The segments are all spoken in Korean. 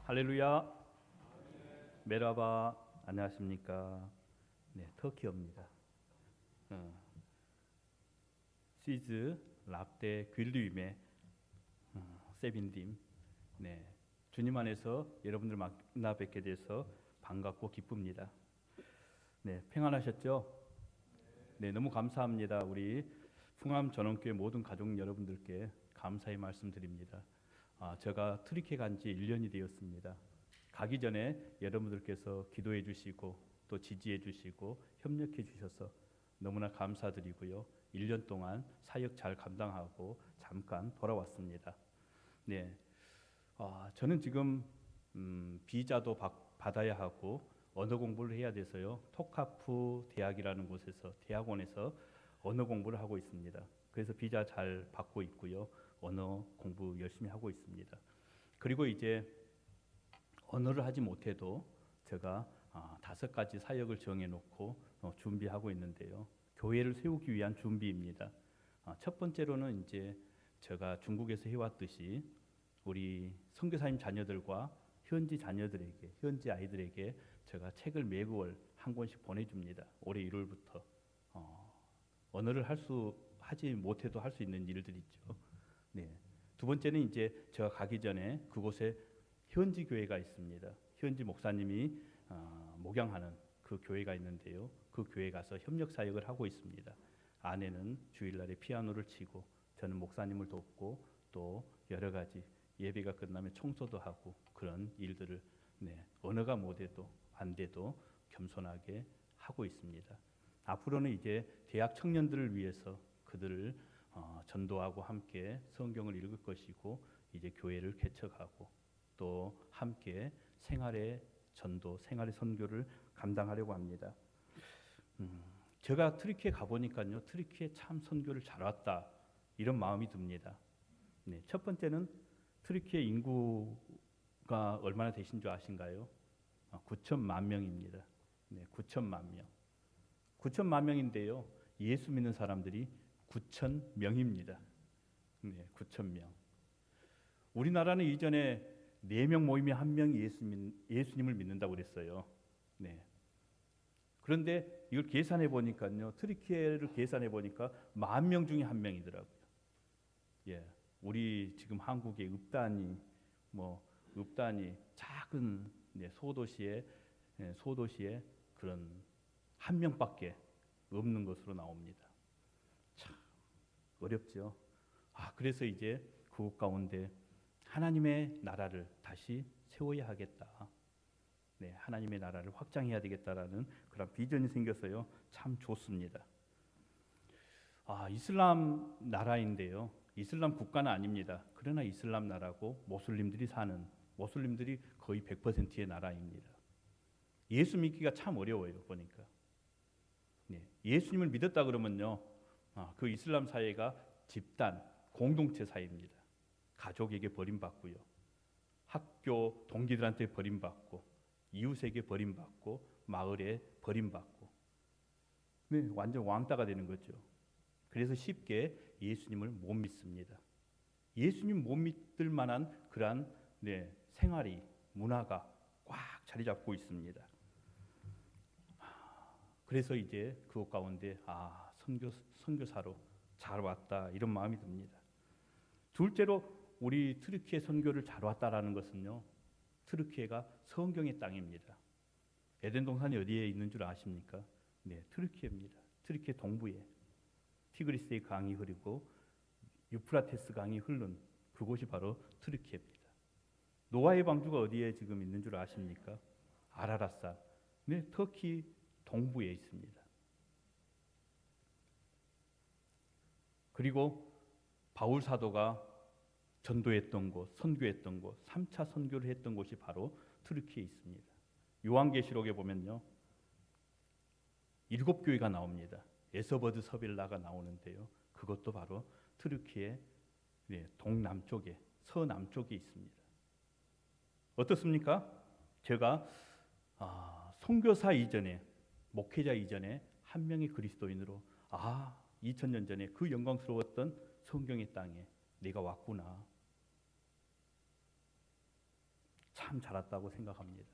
할렐루야. 메라바. 안녕하십니까. 네, 터키어입니다. 시즈 랍데 귤류임의 세빈딤. 네, 주님 안에서 여러분들 만나 뵙게 돼서 반갑고 기쁩니다. 네, 평안하셨죠? 네, 너무 감사합니다. 우리 풍암 전원교회 모든 가족 여러분들께 감사의 말씀드립니다. 제가 트리케 간지 1년이 되었습니다. 가기 전에 여러분들께서 기도해 주시고 또 지지해 주시고 협력해 주셔서 너무나 감사드리고요. 1년 동안 사역 잘 감당하고 잠깐 돌아왔습니다. 네, 저는 지금 비자도 받아야 하고 언어 공부를 해야 돼서요. 토카프 대학이라는 곳에서 대학원에서 언어 공부를 하고 있습니다. 그래서 비자 잘 받고 있고요. 언어 공부 열심히 하고 있습니다. 그리고 이제 언어를 하지 못해도 제가 5가지 사역을 정해놓고 준비하고 있는데요. 교회를 세우기 위한 준비입니다. 첫 번째로는 이제 제가 중국에서 해왔듯이 우리 선교사님 자녀들과 현지 자녀들에게, 현지 아이들에게 제가 책을 매월 한 권씩 보내줍니다. 올해 1월부터 언어를 하지 못해도 할 수 있는 일들 있죠. 네. 두 번째는 이제 제가 가기 전에 그곳에 현지 교회가 있습니다. 현지 목사님이 목양하는 그 교회가 있는데요. 그 교회 가서 협력 사역을 하고 있습니다. 아내는 주일날에 피아노를 치고 저는 목사님을 돕고 또 여러 가지 예배가 끝나면 청소도 하고 그런 일들을 언어가 못해도 안 돼도 겸손하게 하고 있습니다. 앞으로는 이제 대학 청년들을 위해서 그들을 전도하고 함께 성경을 읽을 것이고 이제 교회를 개척하고 또 함께 생활의 전도, 생활의 선교를 감당하려고 합니다. 제가 트리키에 가보니까요, 트리키에 참 선교를 잘 왔다 이런 마음이 듭니다. 네, 첫 번째는 트리키의 인구가 얼마나 되신 줄 아신가요? 9천만 명입니다. 네, 9천만 명. 9천만 명인데요, 예수 믿는 사람들이 9천 명입니다. 네, 9천 명. 우리나라는 이전에 4명 모이면 1명이 예수님을 믿는다고 그랬어요. 네. 그런데 이걸 계산해 보니까요, 트리키에를 계산해 보니까 10,000명 중에 1명이더라고요. 예, 우리 지금 한국의 읍단이 작은 소도시에 그런 1명밖에 없는 것으로 나옵니다. 참 어렵죠. 그래서 이제 그곳 가운데 하나님의 나라를 다시 세워야 하겠다. 네, 하나님의 나라를 확장해야 되겠다라는 그런 비전이 생겨서요. 참 좋습니다. 이슬람 나라인데요. 이슬람 국가는 아닙니다. 그러나 이슬람 나라고 모슬림들이 거의 100%의 나라입니다. 예수 믿기가 참 어려워요, 보니까. 네, 예수님을 믿었다 그러면요, 그 이슬람 사회가 집단, 공동체 사회입니다. 가족에게 버림받고요, 학교 동기들한테 버림받고, 이웃에게 버림받고, 마을에 버림받고, 네, 완전 왕따가 되는 거죠. 그래서 쉽게 예수님을 못 믿습니다. 예수님 못 믿을 만한 그러한 생활이, 문화가 꽉 자리 잡고 있습니다. 그래서 이제 그곳 가운데 선교사로 잘 왔다 이런 마음이 듭니다. 둘째로 우리 트르키에 선교를 잘 왔다라는 것은요, 트르키에가 성경의 땅입니다. 에덴 동산이 어디에 있는 줄 아십니까? 네, 트르키에입니다. 트르키에 동부에 티그리스의 강이 흐르고 유프라테스 강이 흐른 그곳이 바로 트르키에입니다. 노아의 방주가 어디에 지금 있는 줄 아십니까? 아라랏산. 네, 터키 동부에 있습니다. 그리고 바울 사도가 전도했던 곳, 선교했던 곳, 3차 선교를 했던 곳이 바로 트르키에 있습니다. 요한계시록에 보면요, 7교회가 나옵니다. 에서버드 서빌라가 나오는데요, 그것도 바로 트르키의 동남쪽에, 서남쪽에 있습니다. 어떻습니까? 제가 선교사 이전에, 목회자 이전에 한 명의 그리스도인으로 2000년 전에 그 영광스러웠던 성경의 땅에 내가 왔구나. 참 자랐다고 생각합니다.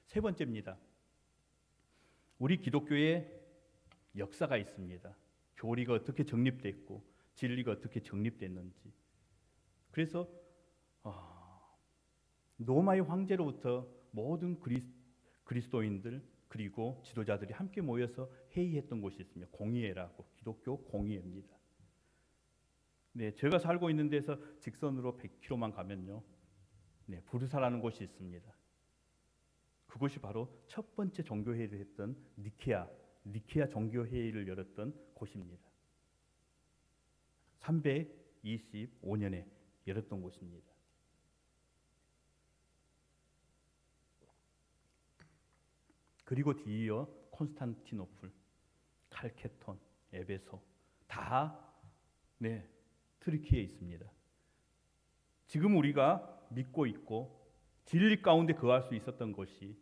세 번째입니다. 우리 기독교에 역사가 있습니다. 교리가 어떻게 정립됐고 진리가 어떻게 정립됐는지. 그래서 로마의 황제로부터 모든 그리스도인들 그리고 지도자들이 함께 모여서 회의했던 곳이 있습니다. 공의회라고, 기독교 공의회입니다. 네, 제가 살고 있는 데서 직선으로 100km만 가면요, 네, 부르사라는 곳이 있습니다. 그곳이 바로 첫 번째 종교회의를 했던 니케아 종교회의를 열었던 곳입니다. 325년에 열었던 곳입니다. 그리고 뒤이어 콘스탄티노플, 칼케톤, 에베소 다 트르키에 있습니다. 지금 우리가 믿고 있고 진리 가운데 거할 수 있었던 것이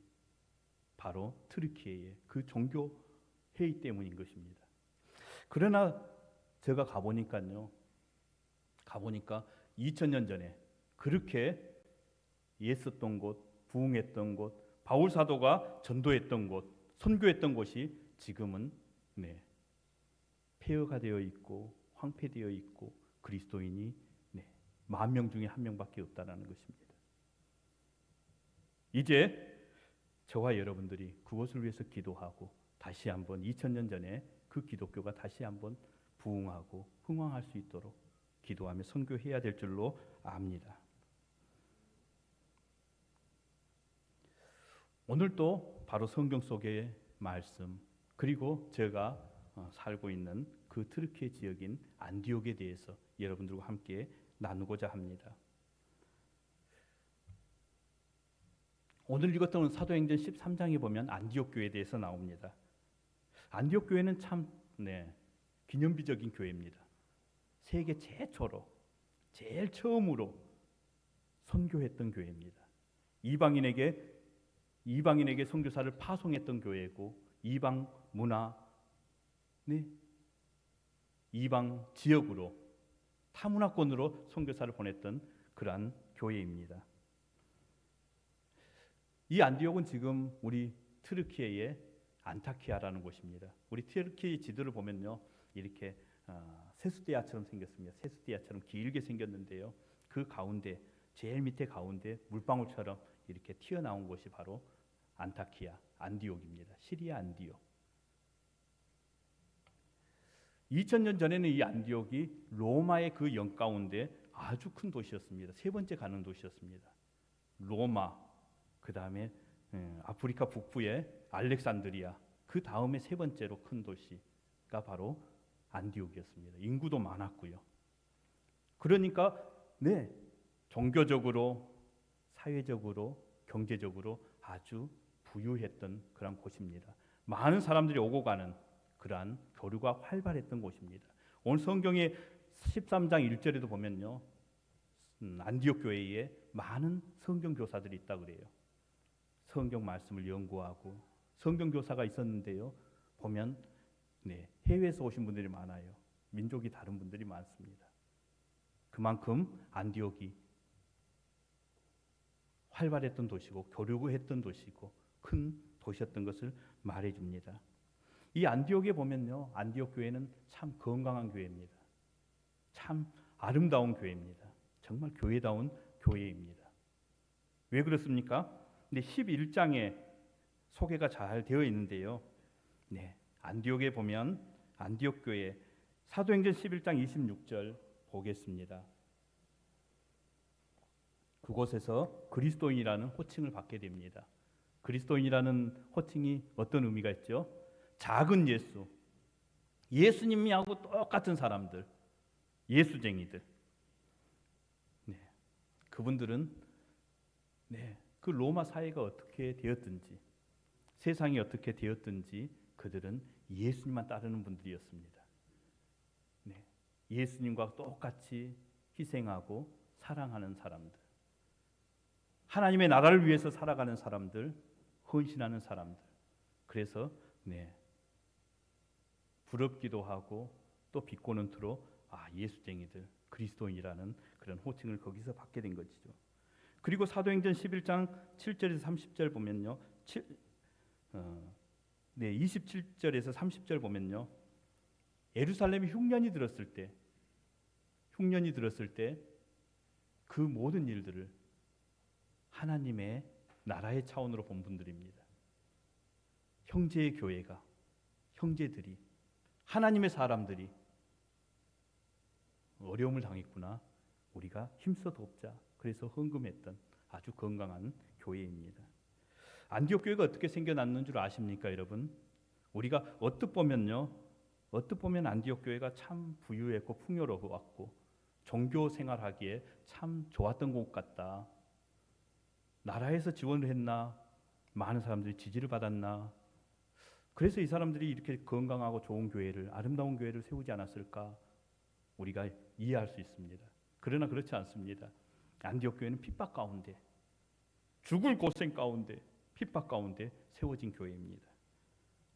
바로 트르키예의 그 종교 회의 때문인 것입니다. 그러나 제가 가보니까 2000년 전에 그렇게 예었던 곳, 부흥했던 곳, 바울 사도가 전도했던 곳, 선교했던 곳이 지금은 폐허가 되어 있고 황폐되어 있고 그리스도인이 10,000명 중에 1명밖에 없다라는 것입니다. 이제 저와 여러분들이 그것을 위해서 기도하고 다시 한번 2000년 전에 그 기독교가 다시 한번 부흥하고 흥왕할 수 있도록 기도하며 선교해야 될 줄로 압니다. 오늘도 바로 성경 속의 말씀 그리고 제가 살고 있는 그 트르키예 지역인 안디옥에 대해서 여러분들과 함께 나누고자 합니다. 오늘 읽었던 사도행전 13장에 보면 안디옥 교회에 대해서 나옵니다. 안디옥 교회는 참 기념비적인 교회입니다. 세계 최초로 제일 처음으로 선교했던 교회입니다. 이방인에게 선교사를 파송했던 교회고 이방 문화, 이방 지역으로 타문화권으로 선교사를 보냈던 그러한 교회입니다. 이 안디옥은 지금 우리 트르키예의 안타키아라는 곳입니다. 우리 트르키 지도를 보면요, 이렇게 세수대야처럼 생겼습니다. 세수대야처럼 길게 생겼는데요, 그 가운데 제일 밑에 가운데 물방울처럼 이렇게 튀어나온 곳이 바로 안타키아, 안디옥입니다. 시리아 안디옥. 2000년 전에는 이 안디옥이 로마의 그 영 가운데 아주 큰 도시였습니다. 세 번째 가는 도시였습니다. 로마, 그 다음에 아프리카 북부의 알렉산드리아, 그 다음에 세 번째로 큰 도시가 바로 안디옥이었습니다. 인구도 많았고요. 그러니까 종교적으로, 사회적으로, 경제적으로 아주 부유했던 그런 곳입니다. 많은 사람들이 오고 가는 그러한 교류가 활발했던 곳입니다. 오늘 성경의 13장 1절에도 보면요, 안디옥 교회에 많은 성경 교사들이 있다 그래요. 성경 말씀을 연구하고 성경 교사가 있었는데요, 보면 해외에서 오신 분들이 많아요. 민족이 다른 분들이 많습니다. 그만큼 안디옥이 활발했던 도시고 교류했던 도시고 큰 도시였던 것을 말해줍니다. 이 안디옥에 보면요, 안디옥 교회는 참 건강한 교회입니다. 참 아름다운 교회입니다. 정말 교회다운 교회입니다. 왜 그렇습니까? 11장에 소개가 잘 되어 있는데요, 안디옥에 보면 안디옥 교회 사도행전 11장 26절 보겠습니다. 그곳에서 그리스도인이라는 호칭을 받게 됩니다. 그리스도인이라는 호칭이 어떤 의미가 있죠? 작은 예수, 예수님하고 똑같은 사람들, 예수쟁이들. 그분들은 그 로마 사회가 어떻게 되었든지, 세상이 어떻게 되었든지 그들은 예수님만 따르는 분들이었습니다. 예수님과 똑같이 희생하고 사랑하는 사람들, 하나님의 나라를 위해서 살아가는 사람들, 헌신하는 사람들. 그래서 부럽기도 하고 또 비꼬는 투로 예수쟁이들, 그리스도인이라는 그런 호칭을 거기서 받게 된 것이죠. 그리고 사도행전 11장 7절에서 30절 보면요. 27절에서 30절 보면요. 예루살렘이 흉년이 들었을 때 그 모든 일들을 하나님의 나라의 차원으로 본 분들입니다. 형제의 교회가, 형제들이, 하나님의 사람들이 어려움을 당했구나. 우리가 힘써 돕자. 그래서 헌금했던 아주 건강한 교회입니다. 안디옥 교회가 어떻게 생겨났는 줄 아십니까, 여러분? 우리가 어떻게 보면 안디옥 교회가 참 부유했고 풍요로웠고 종교 생활하기에 참 좋았던 곳 같다. 나라에서 지원을 했나? 많은 사람들이 지지를 받았나? 그래서 이 사람들이 이렇게 건강하고 좋은 교회를, 아름다운 교회를 세우지 않았을까? 우리가 이해할 수 있습니다. 그러나 그렇지 않습니다. 안디옥 교회는 핍박 가운데, 죽을 고생 가운데, 핍박 가운데 세워진 교회입니다.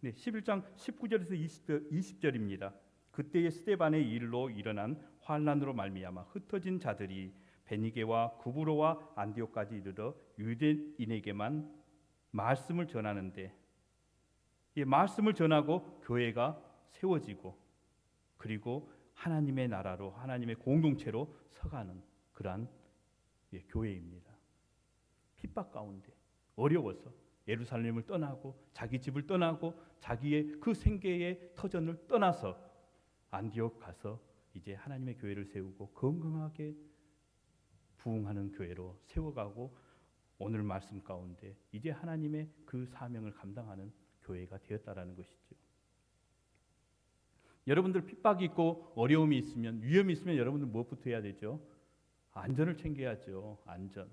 11장 19절에서 20절입니다. 그때의 스데반의 일로 일어난 환난으로 말미암아 흩어진 자들이 베니게와 구브로와 안디옥까지 이르러 유대인에게만 말씀을 전하는데, 이 말씀을 전하고 교회가 세워지고 그리고 하나님의 나라로, 하나님의 공동체로 서가는 그러한 교회입니다. 핍박 가운데 어려워서 예루살렘을 떠나고 자기 집을 떠나고 자기의 그 생계의 터전을 떠나서 안디옥 가서 이제 하나님의 교회를 세우고 건강하게 부흥하는 교회로 세워가고 오늘 말씀 가운데 이제 하나님의 그 사명을 감당하는 교회가 되었다라는 것이죠. 여러분들 핍박이 있고 어려움이 있으면, 위험이 있으면 여러분들 무엇부터 해야 되죠? 안전을 챙겨야죠. 안전.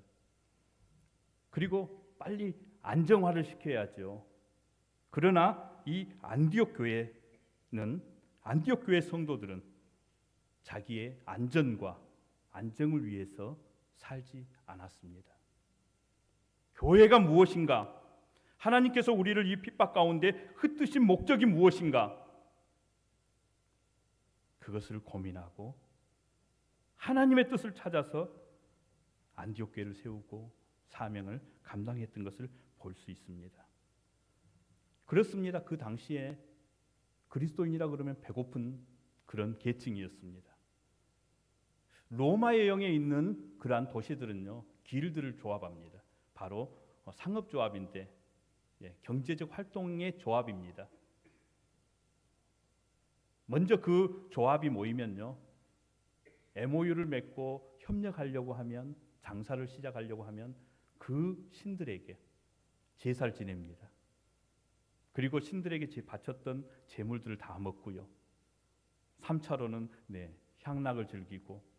그리고 빨리 안정화를 시켜야죠. 그러나 이 안디옥 교회 성도들은 자기의 안전과 안정을 위해서 살지 않았습니다. 교회가 무엇인가? 하나님께서 우리를 이 핍박 가운데 흩으신 목적이 무엇인가? 그것을 고민하고 하나님의 뜻을 찾아서 안디옥 교회를 세우고 사명을 감당했던 것을 볼 수 있습니다. 그렇습니다. 그 당시에 그리스도인이라 그러면 배고픈 그런 계층이었습니다. 로마의 영에 있는 그러한 도시들은요, 길드를 조합합니다. 바로 상업조합인데, 경제적 활동의 조합입니다. 먼저 그 조합이 모이면요, MOU를 맺고 협력하려고 하면, 장사를 시작하려고 하면 그 신들에게 제사를 지냅니다. 그리고 신들에게 바쳤던 제물들을 다 먹고요. 3차로는 향락을 즐기고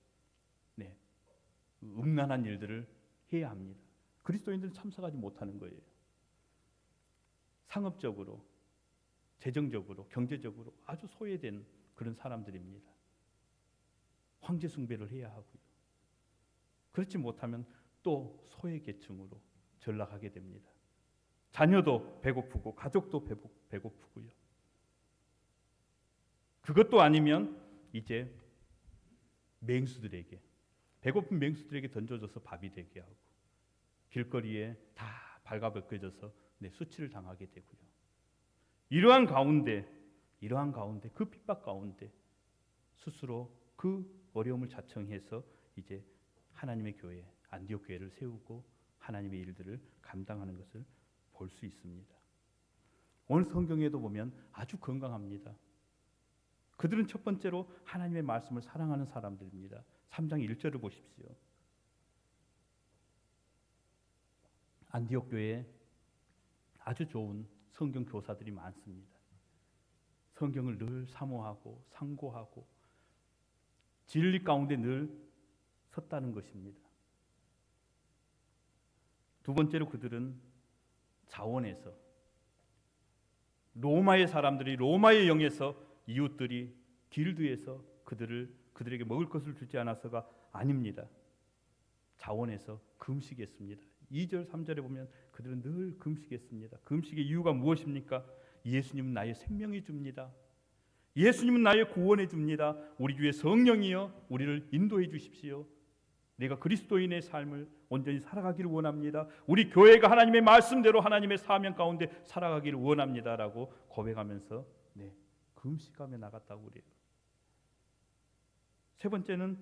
음란한 일들을 해야 합니다. 그리스도인들은 참석하지 못하는 거예요. 상업적으로, 재정적으로, 경제적으로 아주 소외된 그런 사람들입니다. 황제 숭배를 해야 하고요. 그렇지 못하면 또 소외 계층으로 전락하게 됩니다. 자녀도 배고프고 가족도 배고프고요. 그것도 아니면 이제 맹수들에게, 배고픈 맹수들에게 던져줘서 밥이 되게 하고 길거리에 다 발가벗겨져서 수치를 당하게 되고요. 이러한 가운데 그 핍박 가운데 스스로 그 어려움을 자청해서 이제 하나님의 교회, 안디옥 교회를 세우고 하나님의 일들을 감당하는 것을 볼 수 있습니다. 오늘 성경에도 보면 아주 건강합니다. 그들은 첫 번째로 하나님의 말씀을 사랑하는 사람들입니다. 3장 1절을 보십시오. 안디옥 교회에 아주 좋은 성경 교사들이 많습니다. 성경을 늘 사모하고 상고하고 진리 가운데 늘 섰다는 것입니다. 두 번째로 그들은 자원에서, 로마의 사람들이, 로마의 영에서, 이웃들이 길드에서 그들에게 먹을 것을 주지 않아서가 아닙니다. 자원에서 금식했습니다. 2절 3절에 보면 그들은 늘 금식했습니다. 금식의 이유가 무엇입니까? 예수님은 나의 생명이 줍니다. 예수님은 나의 구원해 줍니다. 우리 주의 성령이여 우리를 인도해 주십시오. 내가 그리스도인의 삶을 온전히 살아가기를 원합니다. 우리 교회가 하나님의 말씀대로 하나님의 사명 가운데 살아가기를 원합니다라고 고백하면서 금식하며 나갔다고 그래요. 세 번째는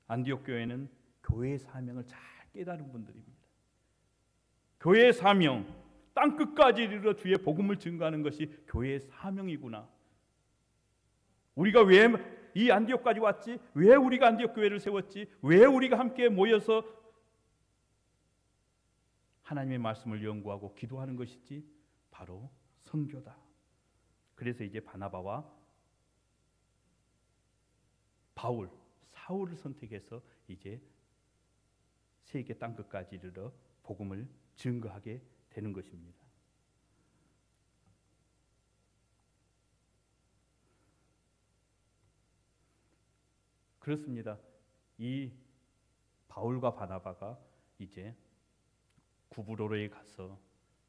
안디옥 교회는 교회의 사명을 잘 깨달은 분들입니다. 교회의 사명, 땅 끝까지 이르러 주의 복음을 증거하는 것이 교회의 사명이구나. 우리가 왜 이 안디옥까지 왔지? 왜 우리가 안디옥 교회를 세웠지? 왜 우리가 함께 모여서 하나님의 말씀을 연구하고 기도하는 것이지? 바로 선교다. 그래서 이제 바나바와 바울, 사울을 선택해서 이제 세계 땅 끝까지 이르러 복음을 증거하게 되는 것입니다. 그렇습니다. 이 바울과 바나바가 이제 구브로로에 가서,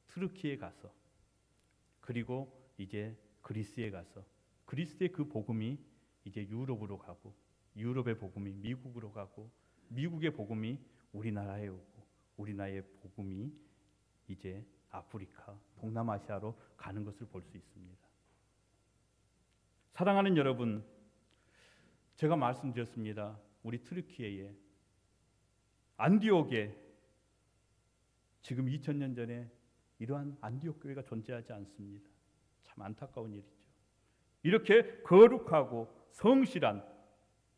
트르키에 가서, 그리고 이제 그리스에 가서, 그리스의 그 복음이 이제 유럽으로 가고, 유럽의 복음이 미국으로 가고, 미국의 복음이 우리나라에 오고, 우리나라의 복음이 이제 아프리카, 동남아시아로 가는 것을 볼 수 있습니다. 사랑하는 여러분, 제가 말씀드렸습니다. 우리 트르키예에, 안디옥에 지금 2000년 전에 이러한 안디옥 교회가 존재하지 않습니다. 참 안타까운 일이죠. 이렇게 거룩하고 성실한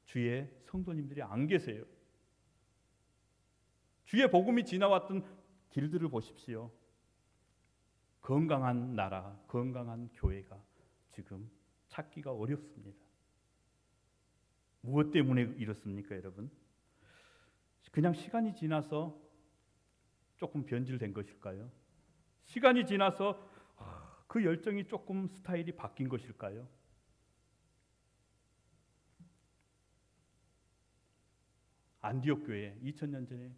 주의 성도님들이 안 계세요. 주의 복음이 지나왔던 길들을 보십시오. 건강한 나라, 건강한 교회가 지금 찾기가 어렵습니다. 무엇 때문에 이렇습니까, 여러분? 그냥 시간이 지나서 조금 변질된 것일까요? 시간이 지나서 그 열정이 조금 스타일이 바뀐 것일까요? 안디옥 교회 2000년 전에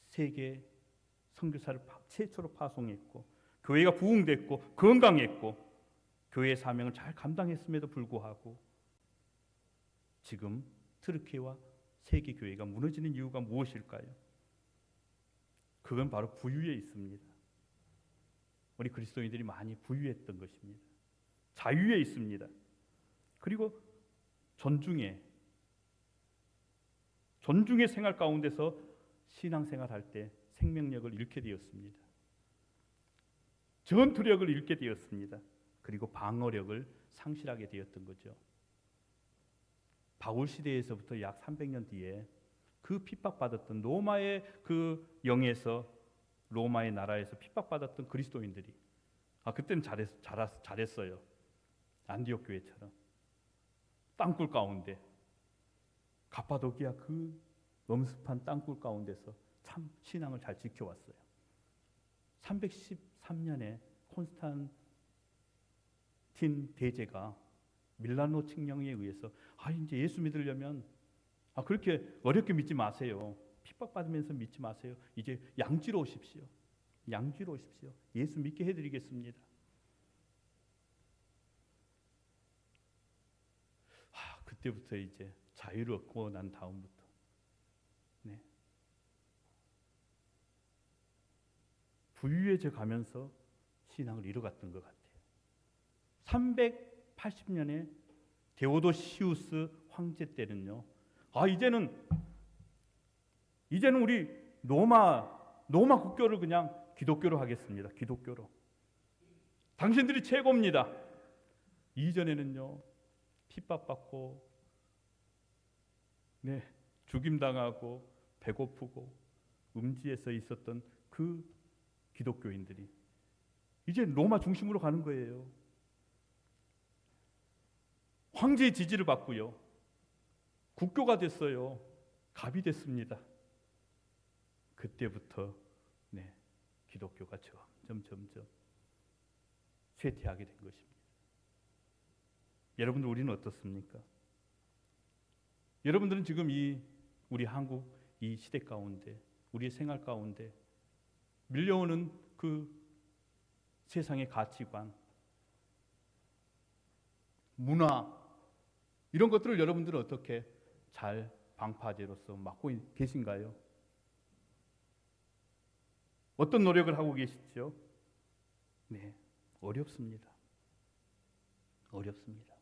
세계 선교사를 최초로 파송했고, 교회가 부흥됐고 건강했고 교회의 사명을 잘 감당했음에도 불구하고 지금 트르키와 세계 교회가 무너지는 이유가 무엇일까요? 그건 바로 부유에 있습니다. 우리 그리스도인들이 많이 부유했던 것입니다. 자유에 있습니다. 그리고 존중의 생활 가운데서 신앙생활 할 때 생명력을 잃게 되었습니다. 전투력을 잃게 되었습니다. 그리고 방어력을 상실하게 되었던 거죠. 바울 시대에서부터 약 300년 뒤에 그 핍박받았던 로마의 그 영에서, 로마의 나라에서 핍박받았던 그리스도인들이 그때는 잘했어요. 안디옥 교회처럼 땅굴 가운데, 가파도키아 그 엄습한 땅굴 가운데서 참 신앙을 잘 지켜왔어요. 313년에 콘스탄틴 대제가 밀라노 칙령에 의해서 이제 예수 믿으려면 그렇게 어렵게 믿지 마세요. 핍박받으면서 믿지 마세요. 이제 양지로 오십시오. 양지로 오십시오. 예수 믿게 해드리겠습니다. 그때부터 이제 자유를 얻고 난 다음부터 부유해져 가면서 신앙을 잃어갔던 것 같아요. 380년에 데오도시우스 황제 때는요, 이제는 우리 로마 국교를 그냥 기독교로 하겠습니다. 기독교로. 당신들이 최고입니다. 이전에는요, 핍박받고, 죽임당하고, 배고프고, 음지에서 있었던 그 기독교인들이 이제 로마 중심으로 가는 거예요. 황제의 지지를 받고요. 국교가 됐어요. 갑이 됐습니다. 그때부터 기독교가 점점 쇠퇴하게 된 것입니다. 여러분들, 우리는 어떻습니까? 여러분들은 지금 우리 한국 이 시대 가운데, 우리의 생활 가운데 밀려오는 그 세상의 가치관, 문화, 이런 것들을 여러분들은 어떻게 잘 방파제로서 맡고 계신가요? 어떤 노력을 하고 계시죠? 네, 어렵습니다. 어렵습니다.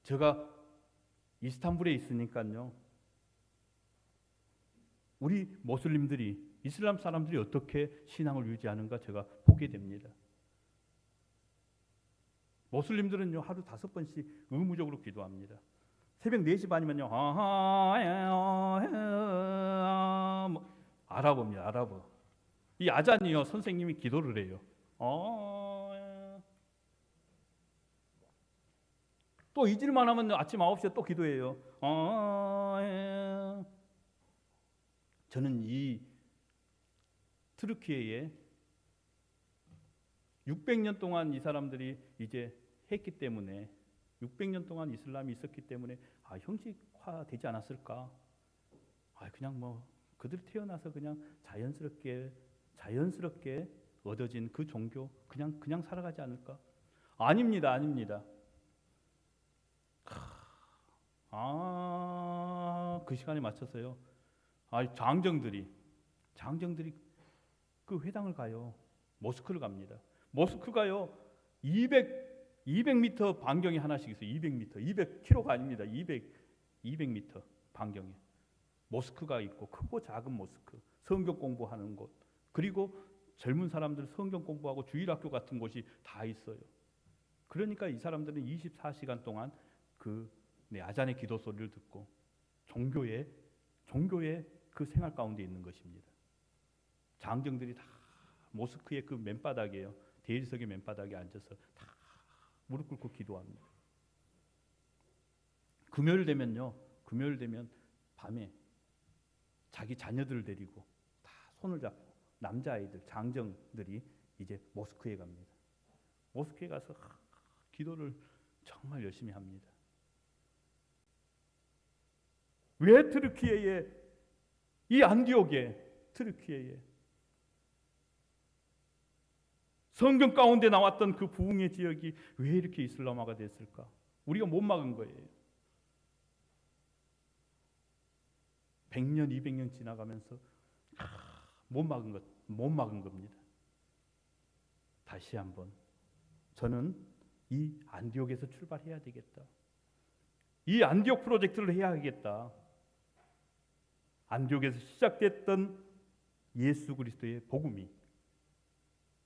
제가 이스탄불에 있으니까요. 우리 모슬림들이, 이슬람 사람들이 어떻게 신앙을 유지하는가 제가 보게 됩니다. 모슬림들은요, 하루 5번씩 의무적으로 기도합니다. 새벽 4시 반이면요, 아랍어입니다, 아랍어. 이 아잔이요, 선생님이 기도를 해요. 또 잊을만 하면 아침 9시에 또 기도해요. 저는 이 트르키예에 600년 동안 이 사람들이 이제 했기 때문에, 600년 동안 이슬람이 있었기 때문에 형식화되지 않았을까? 그냥 뭐 그들 태어나서 그냥 자연스럽게 얻어진 그 종교 그냥 살아가지 않을까? 아닙니다, 아닙니다. 그 시간에 맞춰서요. 장정들이 그 회당을 가요. 모스크를 갑니다. 모스크가요 200m 반경에 하나씩 있어요. 200m, 200km가 아닙니다. 200m 반경에 모스크가 있고, 크고 작은 모스크, 성경 공부하는 곳, 그리고 젊은 사람들 성경 공부하고 주일학교 같은 곳이 다 있어요. 그러니까 이 사람들은 24시간 동안 아잔의 기도 소리를 듣고 종교의 그 생활 가운데 있는 것입니다. 장정들이 다 모스크의 그 맨바닥이에요. 대리석의 맨바닥에 앉아서 다 무릎 꿇고 기도합니다. 금요일 되면 밤에 자기 자녀들을 데리고 다 손을 잡고 남자아이들, 장정들이 이제 모스크에 갑니다. 모스크에 가서 기도를 정말 열심히 합니다. 왜 트르키예에, 이 안디옥에, 트르키예에 성경 가운데 나왔던 그 부흥의 지역이 왜 이렇게 이슬람화가 됐을까? 우리가 못 막은 거예요. 100년, 200년 지나가면서 못 막은 겁니다. 다시 한번 저는 이 안디옥에서 출발해야 되겠다. 이 안디옥 프로젝트를 해야 하겠다. 안디옥에서 시작됐던 예수 그리스도의 복음이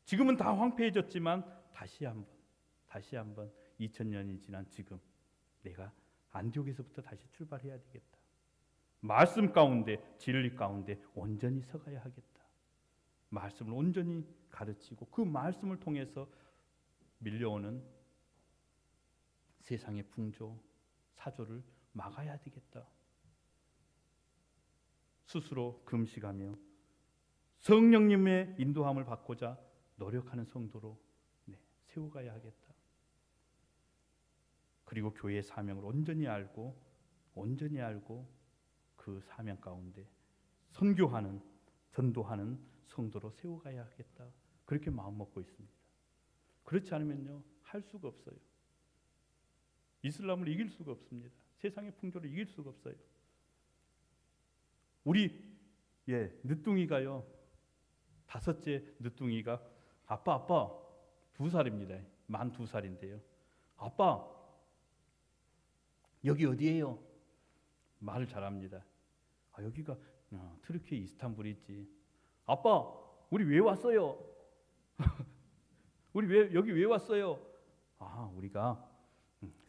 지금은 다 황폐해졌지만 다시 한번 2000년이 지난 지금 내가 안디옥에서부터 다시 출발해야 되겠다. 말씀 가운데, 진리 가운데 온전히 서가야 하겠다. 말씀을 온전히 가르치고 그 말씀을 통해서 밀려오는 세상의 풍조, 사조를 막아야 되겠다. 스스로 금식하며 성령님의 인도함을 받고자 노력하는 성도로 세워가야 하겠다. 그리고 교회의 사명을 온전히 알고 그 사명 가운데 선교하는, 전도하는 성도로 세워가야 하겠다. 그렇게 마음먹고 있습니다. 그렇지 않으면요, 할 수가 없어요. 이슬람을 이길 수가 없습니다. 세상의 풍조를 이길 수가 없어요. 우리 늦둥이가요, 5째 늦둥이가 아빠 2살입니다. 만 2살인데요. 아빠 여기 어디예요? 말을 잘합니다. 여기가 트르키예 이스탄불이지. 아빠 우리 왜 왔어요? 우리 여기 왜 왔어요? 우리가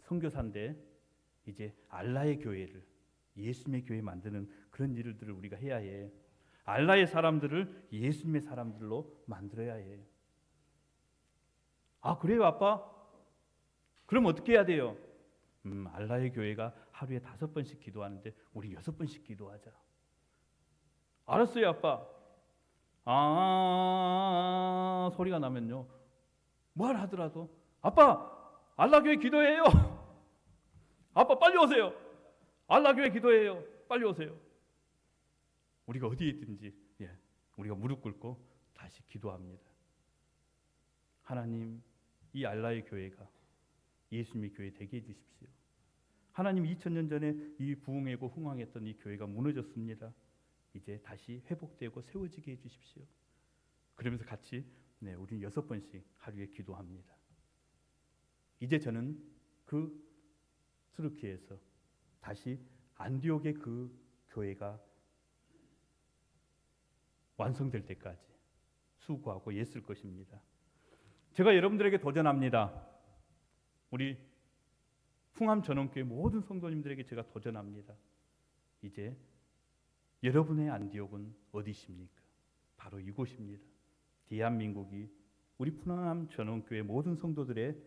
선교사인데 이제 알라의 교회를, 예수님의 교회 만드는 그런 일들을 우리가 해야 해. 알라의 사람들을 예수님의 사람들로 만들어야 해. 그래요 아빠? 그럼 어떻게 해야 돼요? 알라의 교회가 하루에 5번씩 기도하는데 우리 6번씩 기도하자. 알았어요 아빠. 소리가 나면요, 뭘 하더라도 아빠 알라 교회 기도해요. 아빠 빨리 오세요. 알라 교회 기도해요. 빨리 오세요. 우리가 어디에 있든지 우리가 무릎 꿇고 다시 기도합니다. 하나님, 이 알라의 교회가 예수님의 교회 되게 해주십시오. 하나님 2000년 전에 이 부흥하고 흥왕했던 이 교회가 무너졌습니다. 이제 다시 회복되고 세워지게 해주십시오. 그러면서 같이 우리는 6번씩 하루에 기도합니다. 이제 저는 그 트루키에서 다시 안디옥의 그 교회가 완성될 때까지 수고하고 애쓸 것입니다. 제가 여러분들에게 도전합니다. 우리 풍암 전원교회 모든 성도님들에게 제가 도전합니다. 이제 여러분의 안디옥은 어디십니까? 바로 이곳입니다. 대한민국이 우리 풍암 전원교회 모든 성도들의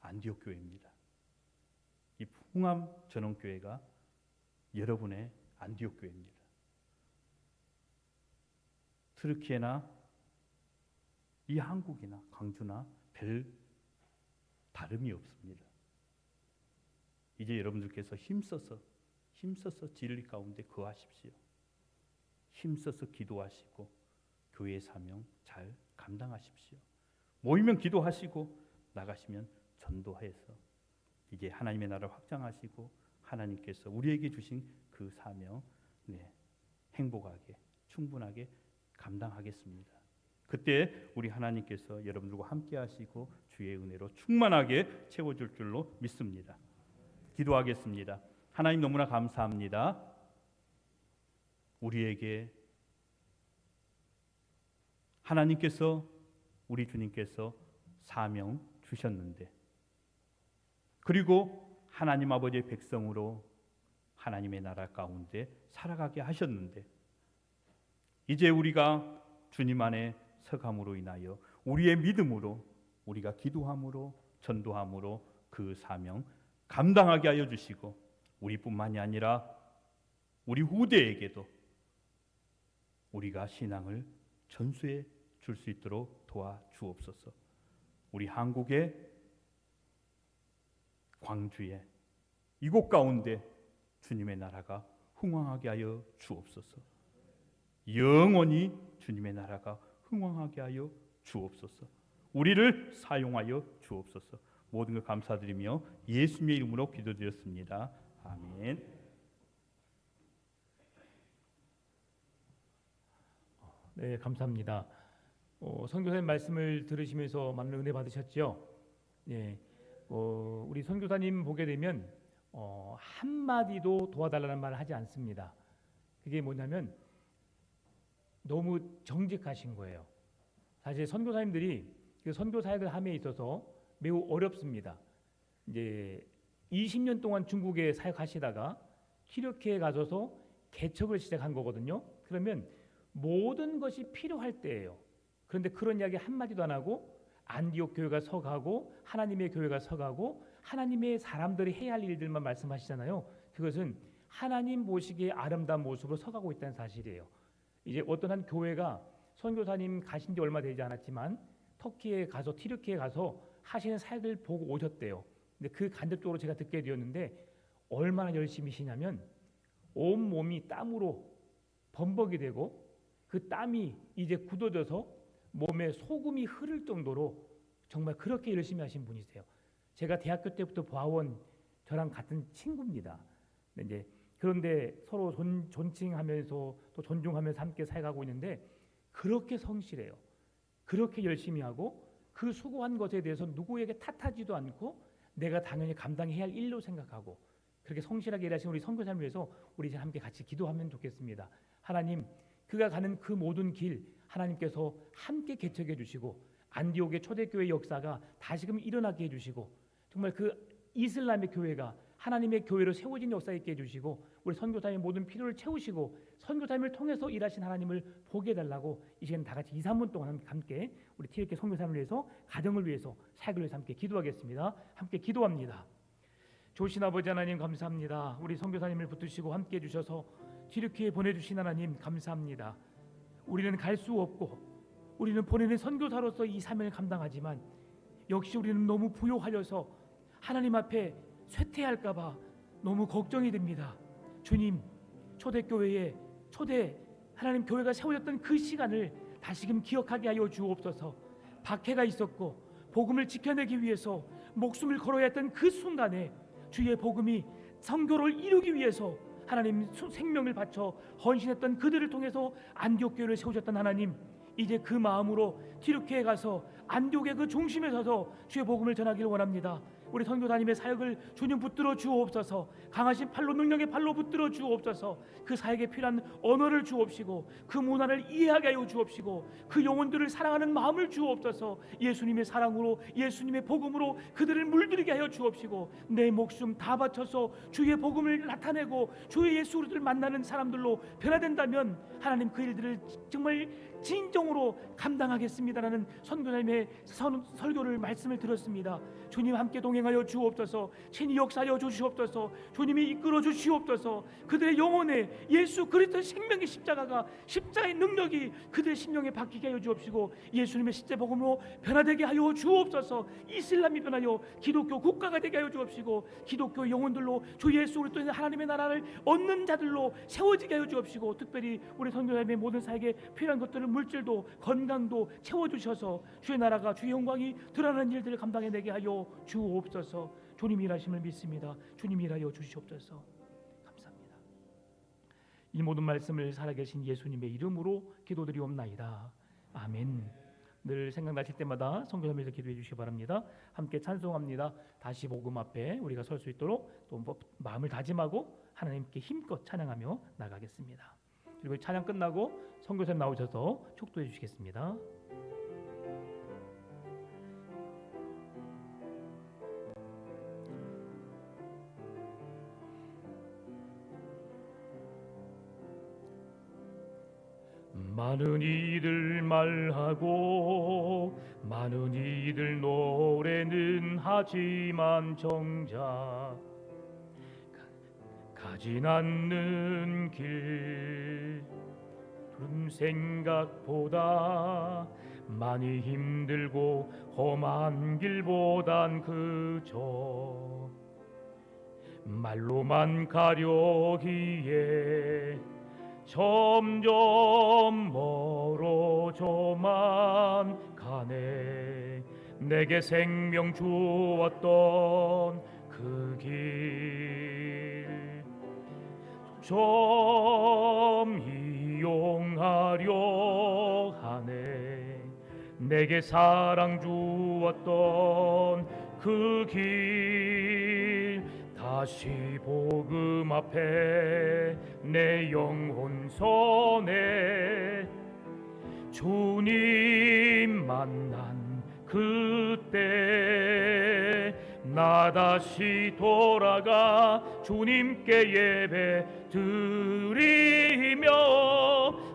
안디옥 교회입니다. 이 풍암 전원교회가 여러분의 안디옥 교회입니다. 트르키에나 이 한국이나 광주나 별 다름이 없습니다. 이제 여러분들께서 힘써서 진리 가운데 거하십시오. 힘써서 기도하시고 교회의 사명 잘 감당하십시오. 모이면 기도하시고 나가시면 전도해서 이제 하나님의 나라를 확장하시고 하나님께서 우리에게 주신 그 사명 행복하게 충분하게 감당하겠습니다. 그때 우리 하나님께서 여러분들과 함께 하시고 주의 은혜로 충만하게 채워줄 줄로 믿습니다. 기도하겠습니다. 하나님 너무나 감사합니다. 우리에게 하나님께서 우리 주님께서 사명 주셨는데 그리고 하나님 아버지의 백성으로 하나님의 나라 가운데 살아가게 하셨는데 이제 우리가 주님 안에 서감으로 인하여 우리의 믿음으로 우리가 기도함으로 전도함으로 그 사명 감당하게 하여 주시고 우리뿐만이 아니라 우리 후대에게도 우리가 신앙을 전수해 줄 수 있도록 도와주옵소서. 우리 한국의 광주에 이곳 가운데 주님의 나라가 흥왕하게 하여 주옵소서. 영원히 주님의 나라가 흥왕하게 하여 주옵소서. 우리를 사용하여 주옵소서. 모든 걸 감사드리며 예수님의 이름으로 기도드렸습니다. 아멘. 네, 감사합니다. 선교사님 말씀을 들으시면서 많은 은혜 받으셨죠? 예, 우리 선교사님 보게 되면 한마디도 도와달라는 말을 하지 않습니다. 그게 뭐냐면 너무 정직하신 거예요. 사실 선교사님들이 그 선교 사역을 함에 있어서 매우 어렵습니다. 이제 20년 동안 중국에 사역하시다가 튀르키예에 가셔서 개척을 시작한 거거든요. 그러면 모든 것이 필요할 때예요. 그런데 그런 이야기 한마디도 안 하고 안디옥 교회가 서가고 하나님의 교회가 서가고 하나님의 사람들이 해야 할 일들만 말씀하시잖아요. 그것은 하나님 보시기에 아름다운 모습으로 서가고 있다는 사실이에요. 이제 어떤 한 교회가 선교사님 가신 지 얼마 되지 않았지만 터키에 가서 튀르키예에 가서 하시는 사역을 보고 오셨대요. 근데 그 간접적으로 제가 듣게 되었는데 얼마나 열심히시냐면 온 몸이 땀으로 범벅이 되고 그 땀이 이제 굳어져서 몸에 소금이 흐를 정도로 정말 그렇게 열심히 하신 분이세요. 제가 대학교 때부터 봐온 저랑 같은 친구입니다. 이제 그런데 서로 존칭하면서 또 존중하면서 함께 살아가고 있는데 그렇게 성실해요. 그렇게 열심히 하고 그 수고한 것에 대해서 누구에게 탓하지도 않고 내가 당연히 감당해야 할 일로 생각하고 그렇게 성실하게 일하시는 우리 선교사님을 위해서 우리 이제 함께 같이 기도하면 좋겠습니다. 하나님, 그가 가는 그 모든 길 하나님께서 함께 개척해 주시고 안디옥의 초대교회 역사가 다시금 일어나게 해주시고 정말 그 이슬람의 교회가 하나님의 교회로 세워진 역사 있게 해주시고 우리 선교사님의 모든 필요를 채우시고 선교사님을 통해서 일하신 하나님을 보게 해달라고 이 시간 다 같이 2, 3분 동안 함께 우리 TLK 선교사님을 위해서 가정을 위해서 사역을 위해서 함께 기도하겠습니다. 함께 기도합니다. 좋으신 아버지 하나님 감사합니다. 우리 선교사님을 붙드시고 함께 해주셔서 튀르키예에 보내주신 하나님 감사합니다. 우리는 갈 수 없고 우리는 보내는 선교사로서 이 사명을 감당하지만 역시 우리는 너무 부요하여서 하나님 앞에 쇠퇴할까 봐 너무 걱정이 됩니다. 주님, 초대교회에 초대 하나님 교회가 세워졌던 그 시간을 다시금 기억하게 하여 주옵소서. 박해가 있었고 복음을 지켜내기 위해서 목숨을 걸어야 했던 그 순간에 주의 복음이 선교를 이루기 위해서 하나님 생명을 바쳐 헌신했던 그들을 통해서 안디옥 교회를 세우셨던 하나님, 이제 그 마음으로 튀르키예에 가서 안디옥의 그 중심에 서서 주의 복음을 전하기를 원합니다. 우리 선교사님의 사역을 주님 붙들어 주옵소서. 강하신 팔로, 능력의 팔로 붙들어 주옵소서. 그 사역에 필요한 언어를 주옵시고 그 문화를 이해하게 하여 주옵시고 그 영혼들을 사랑하는 마음을 주옵소서. 예수님의 사랑으로, 예수님의 복음으로 그들을 물들이게 하여 주옵시고 내 목숨 다 바쳐서 주의 복음을 나타내고 주의 예수 그리스도를 만나는 사람들로 변화된다면 하나님 그 일들을 정말 진정으로 감당하겠습니다라는 선교사님의 설교를 말씀을 들었습니다. 주님 함께 동행하여 주옵소서. 친히 역사하여 주시옵소서. 주님이 이끌어 주시옵소서. 그들의 영혼에 예수 그리스도의 생명의 십자가가, 십자가의 능력이 그들의 심령에 박히게 하여 주옵시고 예수님의 십자 복음으로 변화되게 하여 주옵소서. 이슬람이 변하여 기독교 국가가 되게 하여 주옵시고 기독교 영혼들로 주 예수 그리스도의 하나님의 나라를 얻는 자들로 세워지게 하여 주옵시고 특별히 우리 선교사님의 모든 사역에 필요한 것들을 물질도 건강도 채워주셔서 주의 나라가, 주의 영광이 드러나는 일들을 감당해내게 하여 주옵소서. 주님 일하심을 믿습니다. 주님 일하여 주시옵소서. 감사합니다. 이 모든 말씀을 살아계신 예수님의 이름으로 기도드리옵나이다. 아멘. 늘 생각나실 때마다 성교사님께서 기도해 주시기 바랍니다. 함께 찬송합니다. 다시 복음 앞에 우리가 설 수 있도록 또 마음을 다짐하고 하나님께 힘껏 찬양하며 나가겠습니다. 그리고 찬양 끝나고 선교사님 나오셔서 축도해 주시겠습니다. 많은 이들 말하고 많은 이들 노래는 하지만 정작 가진 않는 길 푸른 생각보다 많이 힘들고 험한 길보단 그저 말로만 가려기에 점점 멀어져만 가네. 내게 생명 주었던 그 길 좀 이용하려 하네. 내게 사랑 주었던 그 길 다시 복음 앞에 내 영혼 손에 주님 만난 그때 나 다시 돌아가 주님께 예배 드리며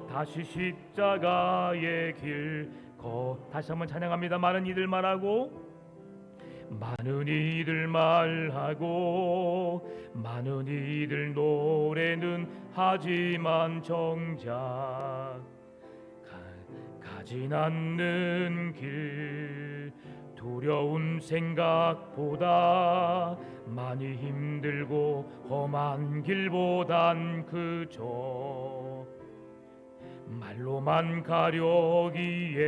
다시 십자가의 길 다시 한번 찬양합니다. 많은 이들 말하고 많은 이들 말하고 많은 이들 노래는 하지만 정작 가진 않는 길 두려운 생각보다 많이 힘들고 험한 길보단 그저 말로만 가려기에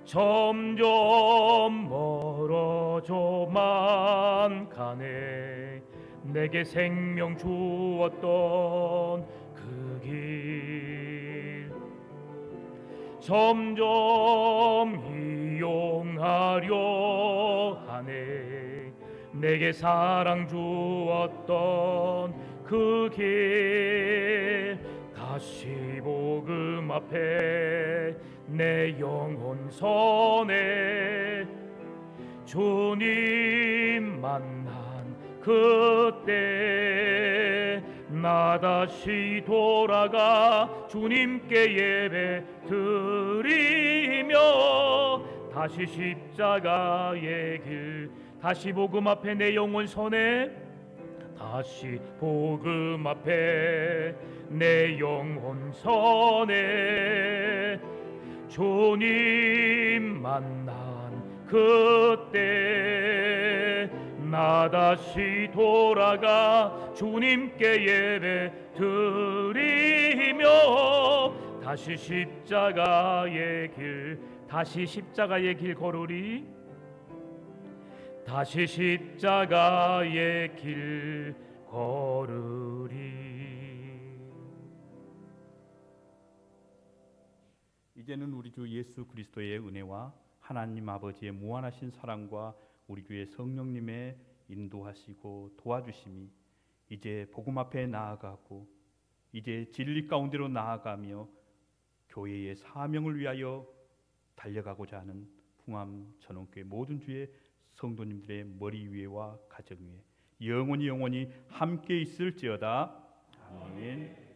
점점 멀어져만 가네. 내게 생명 주었던 그 길 점점 이용하려 하네. 내게 사랑 주었던 그 길 다시 복음 앞에 내 영혼 손에 주님 만난 그때 나 다시 돌아가 주님께 예배 드리며 다시 십자가의 길 다시 복음 앞에 내 영혼 손에 다시 복음 앞에 내 영혼 손에 주님 만난 그때 나 다시 돌아가 주님께 예배 드리며 다시 십자가의 길 다시 십자가의 길 걸으리 다시 십자가의 길 걸으리. 이제는 우리 주 예수 그리스도의 은혜와 하나님 아버지의 무한하신 사랑과 우리 주의 성령님의 인도하시고 도와주심이 이제 복음 앞에 나아가고 이제 진리 가운데로 나아가며 교회의 사명을 위하여 달려가고자 하는 풍암 전원교회 모든 주의 성도님들의 머리 위에와 가정 위에 영원히 함께 있을지어다. 아멘.